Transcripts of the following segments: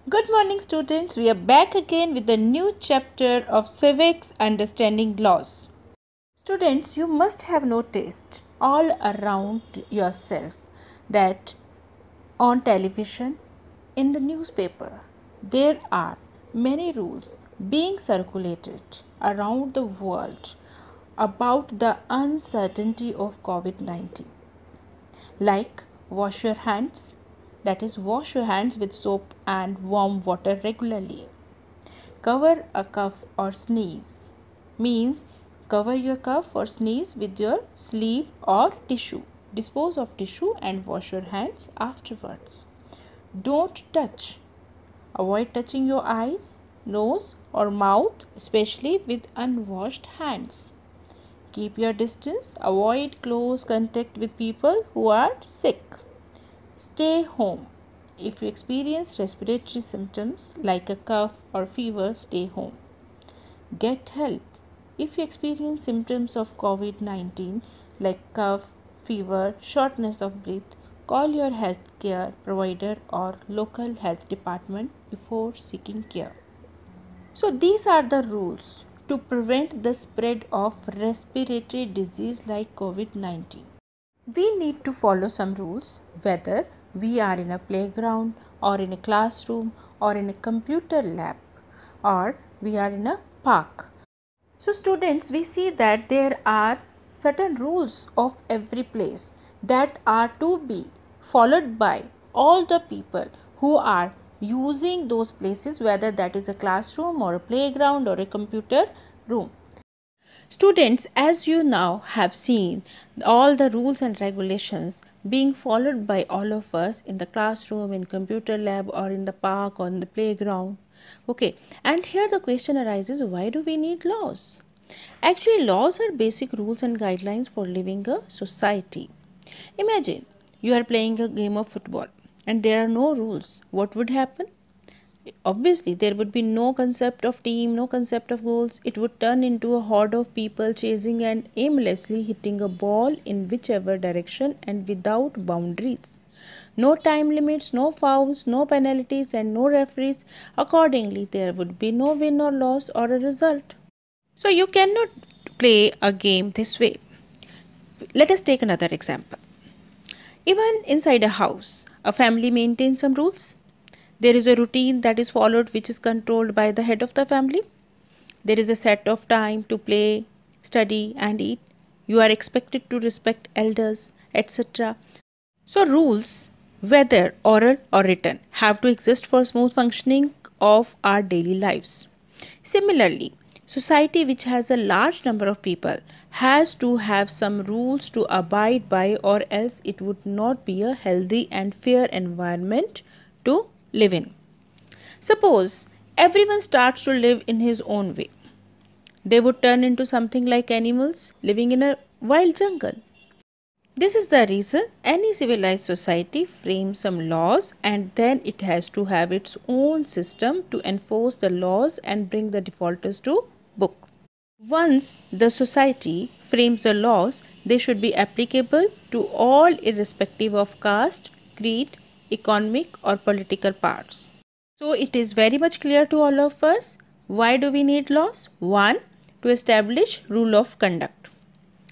Good morning, students. We are back again with a new chapter of Civics Understanding Laws. Students, you must have noticed all around yourself that on television, in the newspaper, there are many rules being circulated around the world about the uncertainty of COVID-19, like wash your hands, that is, wash your hands with soap and warm water regularly. Cover a cough or sneeze means cover your cough or sneeze with your sleeve or tissue. Dispose of tissue and wash your hands afterwards. Don't touch. Avoid touching your eyes, nose or mouth, especially with unwashed hands. Keep your distance. Avoid close contact with people who are sick. Stay home. If you experience respiratory symptoms like a cough or fever, stay home. Get help. If you experience symptoms of COVID-19 like cough, fever, shortness of breath, call your healthcare provider or local health department before seeking care. So these are the rules to prevent the spread of respiratory disease like COVID-19. We need to follow some rules whether we are in a playground or in a classroom or in a computer lab or we are in a park. So students, we see that there are certain rules of every place that are to be followed by all the people who are using those places, whether that is a classroom or a playground or a computer room. Students, as you now have seen all the rules and regulations being followed by all of us in the classroom, in computer lab or in the park or in the playground. Okay, and here the question arises, why do we need laws? Actually, laws are basic rules and guidelines for living a society. Imagine you are playing a game of football and there are no rules. What would happen? Obviously, there would be no concept of team, no concept of goals. It would turn into a horde of people chasing and aimlessly hitting a ball in whichever direction and without boundaries. No time limits, no fouls, no penalties, and no referees. Accordingly, there would be no win or loss or a result. So, you cannot play a game this way. Let us take another example. Even inside a house, a family maintains some rules. There is a routine that is followed which is controlled by the head of the family. There is a set of time to play, study and eat. You are expected to respect elders, etc. So rules, whether oral or written, have to exist for smooth functioning of our daily lives. Similarly, society which has a large number of people has to have some rules to abide by, or else it would not be a healthy and fair environment to live in. Suppose everyone starts to live in his own way. They would turn into something like animals living in a wild jungle. This is the reason any civilized society frames some laws and then it has to have its own system to enforce the laws and bring the defaulters to book. Once the society frames the laws, they should be applicable to all irrespective of caste, creed, economic or political parts. So it is very much clear to all of us, why do we need laws? 1. To establish rule of conduct.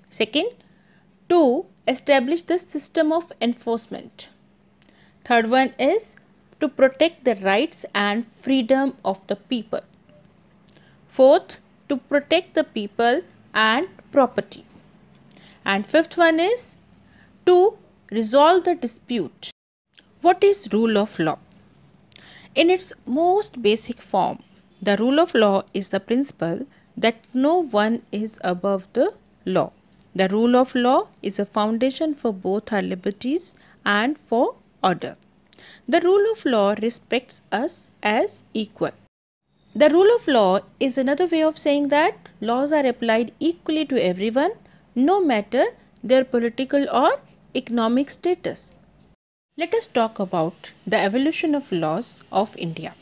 Second, to establish the system of enforcement. Third one is to protect the rights and freedom of the people. Fourth, to protect the people and property. And fifth one is to resolve the dispute. What is rule of law? In its most basic form, the rule of law is the principle that no one is above the law. The rule of law is a foundation for both our liberties and for order. The rule of law respects us as equal. The rule of law is another way of saying that laws are applied equally to everyone, no matter their political or economic status. Let us talk about the evolution of laws of India.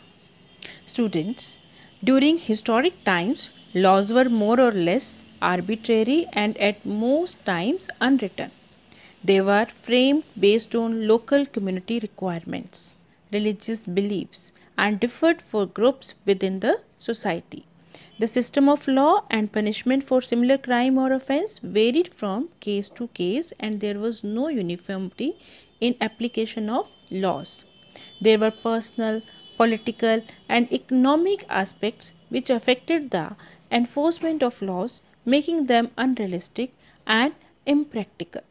Students, during historic times, laws were more or less arbitrary and at most times unwritten. They were framed based on local community requirements. religious beliefs and differed for groups within the society. The system of law and punishment for similar crime or offense varied from case to case, and there was no uniformity in application of laws. There were personal, political, and economic aspects which affected the enforcement of laws, making them unrealistic and impractical.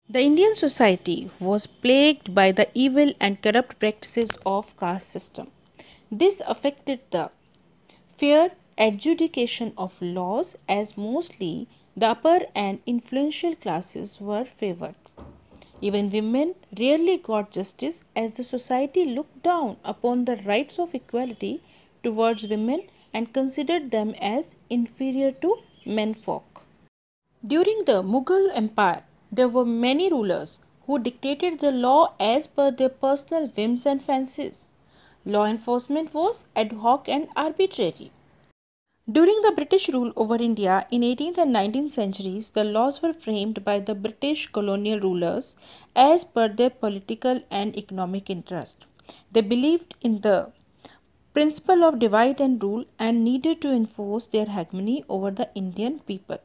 The Indian society was plagued by the evil and corrupt practices of caste system. This affected the fair adjudication of laws, as mostly the upper and influential classes were favored. Even women rarely got justice, as the society looked down upon the rights of equality towards women and considered them as inferior to menfolk. During the Mughal Empire, there were many rulers who dictated the law as per their personal whims and fancies. Law enforcement was ad hoc and arbitrary. During the British rule over India in 18th and 19th centuries, the laws were framed by the British colonial rulers as per their political and economic interest. They believed in the principle of divide and rule and needed to enforce their hegemony over the Indian people.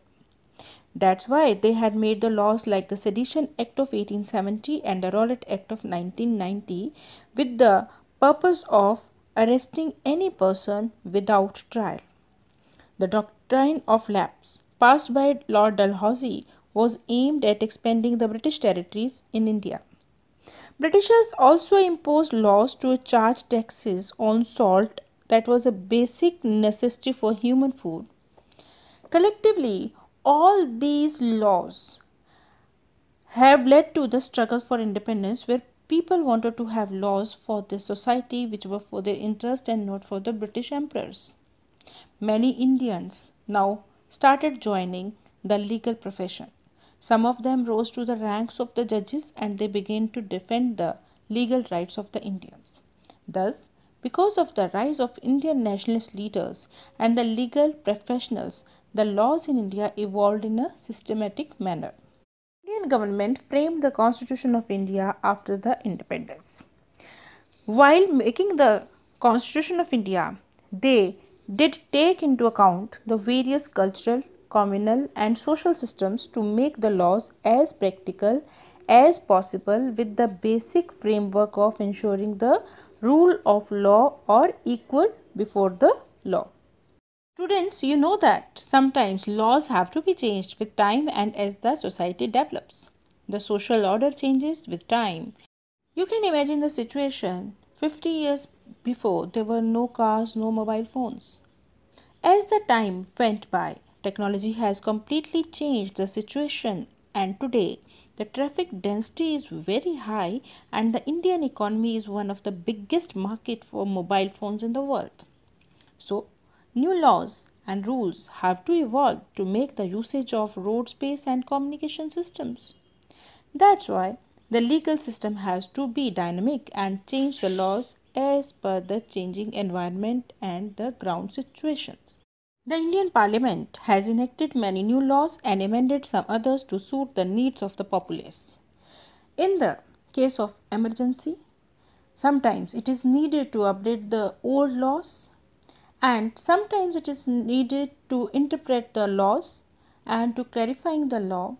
That's why they had made the laws like the Sedition Act of 1870 and the Rowlatt Act of 1990 with the purpose of arresting any person without trial. The doctrine of lapse, passed by Lord Dalhousie, was aimed at expanding the British territories in India. Britishers also imposed laws to charge taxes on salt, that was a basic necessity for human food. Collectively, all these laws have led to the struggle for independence, where people wanted to have laws for their society which were for their interest and not for the British emperors. Many Indians now started joining the legal profession. Some of them rose to the ranks of the judges and they began to defend the legal rights of the Indians. Thus, because of the rise of Indian nationalist leaders and the legal professionals, the laws in India evolved in a systematic manner. The Indian government framed the Constitution of India after the independence. While making the Constitution of India, they did take into account the various cultural, communal, and social systems to make the laws as practical as possible, with the basic framework of ensuring the rule of law or equal before the law. Students, you know that sometimes laws have to be changed with time and as the society develops. The social order changes with time. You can imagine the situation 50 years before there were no cars, no mobile phones. As the time went by, technology has completely changed the situation, and today the traffic density is very high and the Indian economy is one of the biggest market for mobile phones in the world. So, new laws and rules have to evolve to make the usage of road space and communication systems. That's why the legal system has to be dynamic and change the laws as per the changing environment and the ground situations. The Indian Parliament has enacted many new laws and amended some others to suit the needs of the populace. In the case of emergency, sometimes it is needed to update the old laws, and sometimes it is needed to interpret the laws and to clarifying the law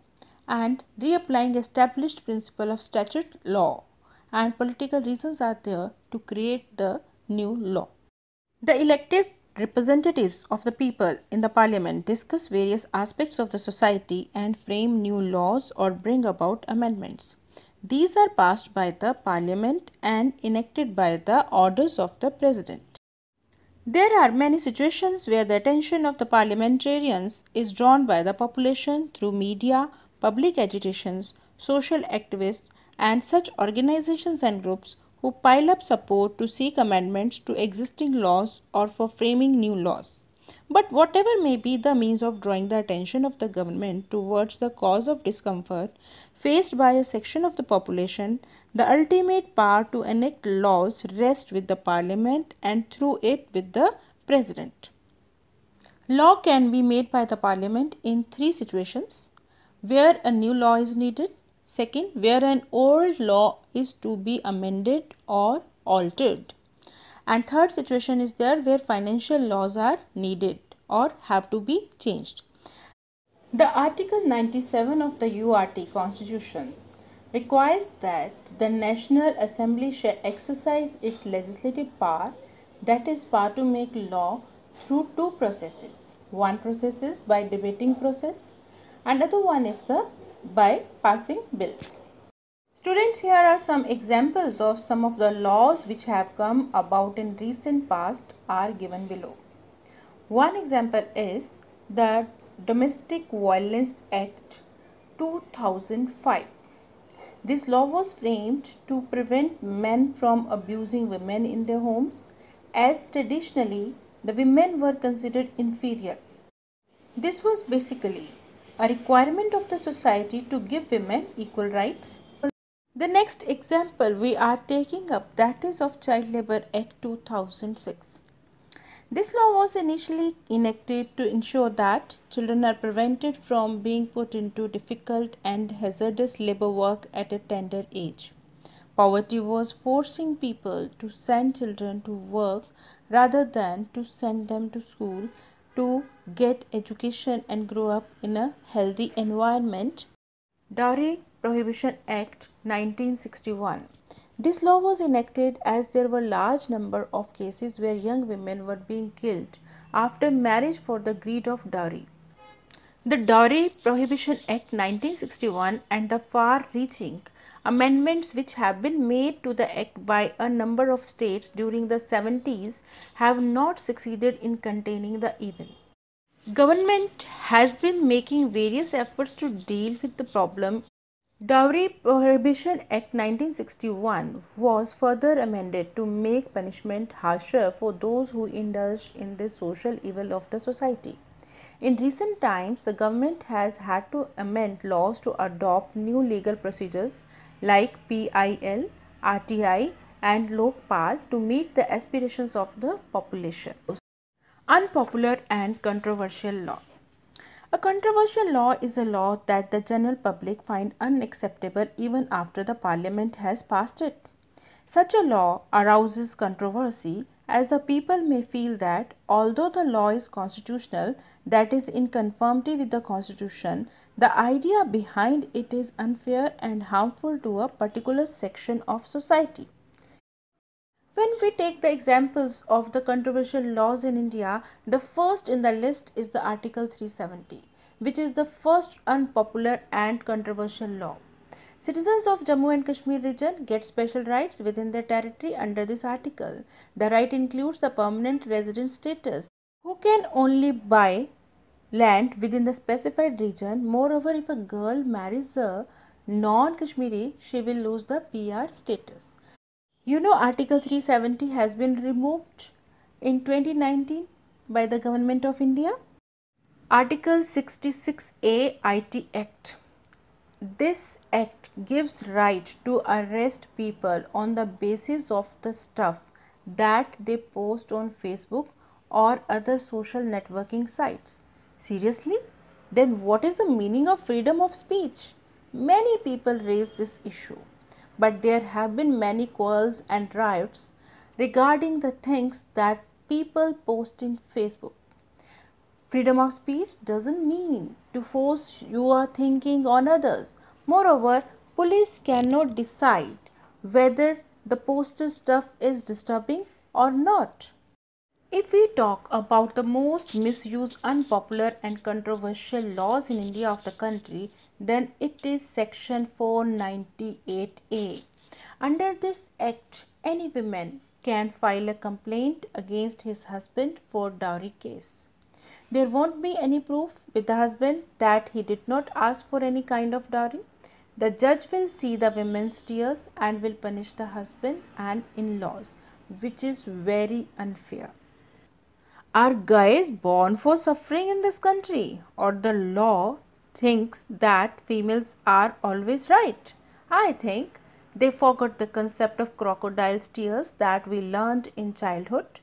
and reapplying established principle of statute law, and political reasons are there to create the new law. The elected representatives of the people in the parliament discuss various aspects of the society and frame new laws or bring about amendments. These are passed by the parliament and enacted by the orders of the president. There are many situations where the attention of the parliamentarians is drawn by the population through media, public agitations, social activists, and such organizations and groups who pile up support to seek amendments to existing laws or for framing new laws. But whatever may be the means of drawing the attention of the government towards the cause of discomfort faced by a section of the population, the ultimate power to enact laws rests with the parliament and through it with the president. Law can be made by the parliament in three situations: where a new law is needed, second, where an old law is to be amended or altered. And third situation is there where financial laws are needed or have to be changed. The Article 97 of the URT Constitution requires that the National Assembly shall exercise its legislative power, that is power to make law, through two processes. One process is by debating process and other one is the by passing bills. Students, here are some examples of some of the laws which have come about in recent past are given below. One example is the Domestic Violence Act 2005. This law was framed to prevent men from abusing women in their homes, as traditionally the women were considered inferior. This was basically a requirement of the society to give women equal rights. The next example we are taking up, that is of Child Labour Act 2006. This law was initially enacted to ensure that children are prevented from being put into difficult and hazardous labor work at a tender age. Poverty was forcing people to send children to work rather than to send them to school to get education and grow up in a healthy environment. Dowry Prohibition Act 1961. This law was enacted as there were large number of cases where young women were being killed after marriage for the greed of dowry. The Dowry Prohibition Act 1961 and the far-reaching amendments which have been made to the act by a number of states during the 70s have not succeeded in containing the evil. Government has been making various efforts to deal with the problem. Dowry Prohibition Act 1961 was further amended to make punishment harsher for those who indulge in this social evil of the society. In recent times, the government has had to amend laws to adopt new legal procedures like PIL, RTI and Lokpal to meet the aspirations of the population. Unpopular and controversial law. A controversial law is a law that the general public find unacceptable even after the parliament has passed it. Such a law arouses controversy as the people may feel that although the law is constitutional, that is in conformity with the constitution, the idea behind it is unfair and harmful to a particular section of society. When we take the examples of the controversial laws in India, the first in the list is the Article 370, which is the first unpopular and controversial law. Citizens of Jammu and Kashmir region get special rights within their territory under this article. The right includes the permanent resident status, who can only buy land within the specified region. Moreover, if a girl marries a non-Kashmiri, she will lose the PR status. You know, Article 370 has been removed in 2019 by the Government of India. Article 66A IT Act. This act gives right to arrest people on the basis of the stuff that they post on Facebook or other social networking sites. Seriously? Then what is the meaning of freedom of speech? Many people raise this issue, but there have been many quarrels and riots regarding the things that people post in Facebook. Freedom of speech doesn't mean to force your thinking on others. Moreover, police cannot decide whether the posted stuff is disturbing or not. If we talk about the most misused, unpopular and controversial laws in India of the country, then it is Section 498A. Under this act, any woman can file a complaint against his husband for dowry case. There won't be any proof with the husband that he did not ask for any kind of dowry. The judge will see the woman's tears and will punish the husband and in-laws, which is very unfair. Are guys born for suffering in this country, or the law thinks that females are always right? I think they forgot the concept of crocodile's tears that we learned in childhood.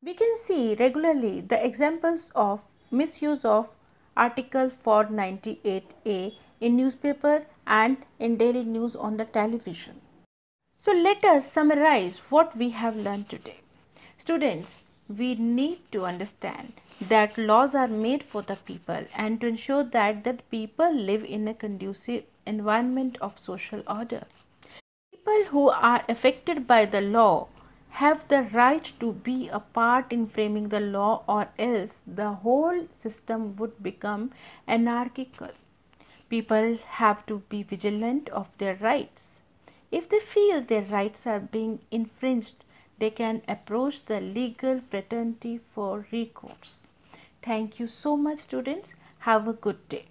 We can see regularly the examples of misuse of Article 498A in newspaper and in daily news on the television. So let us summarize what we have learned today. Students, we need to understand that laws are made for the people and to ensure that the people live in a conducive environment of social order. People who are affected by the law have the right to be a part in framing the law, or else the whole system would become anarchical. People have to be vigilant of their rights. If they feel their rights are being infringed, they can approach the legal fraternity for recourse. Thank you so much, students. Have a good day.